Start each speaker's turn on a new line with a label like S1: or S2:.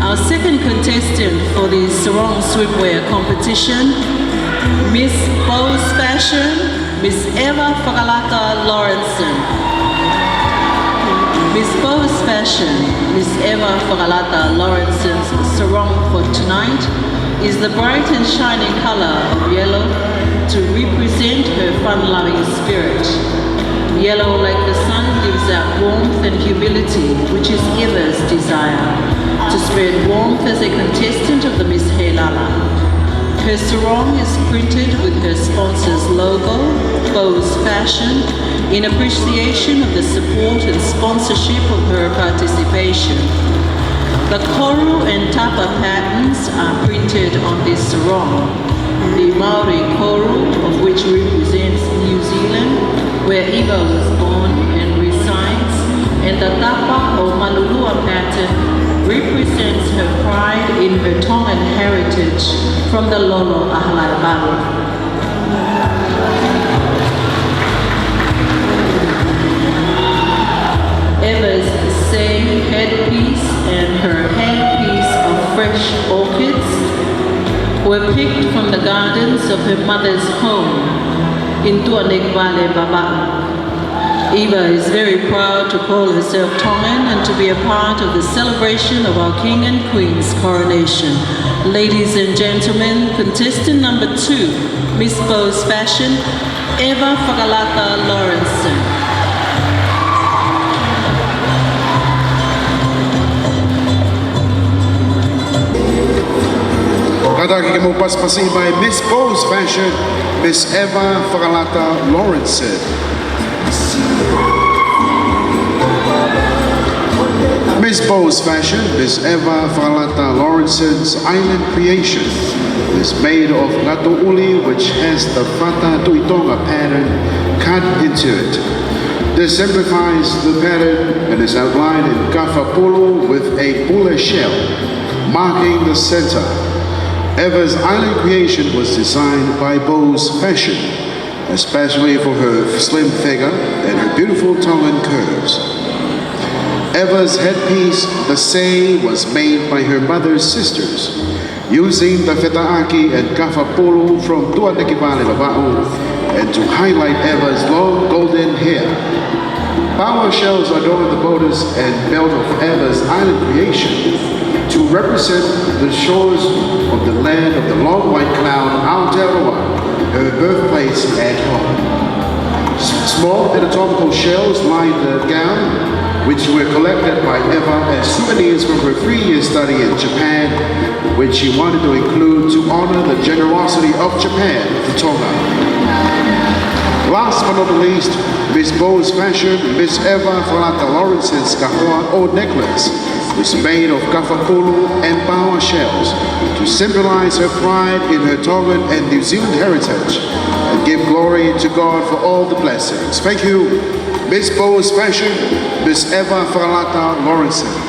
S1: Our second contestant for the Sarong Swimwear competition, Miss Bose Fashion, Miss Eva Laurenson. Miss Bose Fashion, Miss Eva Laurenson's sarong for tonight is the bright and shining color of yellow to represent her fun-loving spirit. Yellow, like the sun, gives out warmth and humility, which is Eva's desire, to spread warmth as a contestant of the Miss Heilala. Her sarong is printed with her sponsor's logo, Bose Fashion, in appreciation of the support and sponsorship of her participation. The koru and tapa patterns are printed on this sarong. The Maori koru, of which represents New Zealand, where Eva was born and resides, and the tapa or malulua pattern represents her pride in her Tongan heritage from the Lolo Ahalalabalu. Eva's same headpiece and her handpiece of fresh orchids were picked from the gardens of her mother's home in Tuanekvale Baba. Eva is very proud to call herself Tongan and to be a part of the celebration of our King and Queen's coronation. Ladies and gentlemen, contestant number 2, Miss Bose Fashion, Eva Laurenson.
S2: Kadaki ke mo paspasi by Miss Bose Fashion, Miss Eva Laurenson. Miss Bose Fashion, Miss Eva Laurenson's island creation is made of gato uli, which has the fata tuitonga pattern cut into it. This simplifies the pattern and is outlined in kafa polo with a bula shell marking the center. Eva's island creation was designed by Bose Fashion, especially for her slim figure and her beautiful Tongan curves. Eva's headpiece, the sei, was made by her mother's sisters, using the fetaaki and kafa polo from Tuanekivale Baba'u, and to highlight Eva's long golden hair. Power shells adorn the borders and belt of Eva's island creation to represent the shores of the land of the long white cloud, Aotearoa, her birthplace at home. Small anatomical shells line the gown, which were collected by Eva as souvenirs from her 3-year study in Japan, which she wanted to include to honor the generosity of Japan to Tonga. Last but not least, Miss Bose Fashion, Miss Eva Laurenson's kahoa or necklace is made of kafapulu and power shells to symbolize her pride in her Tongan and New Zealand heritage and give glory to God for all the blessings. Thank you, Miss Bose Fashion, Miss Eva Laurenson.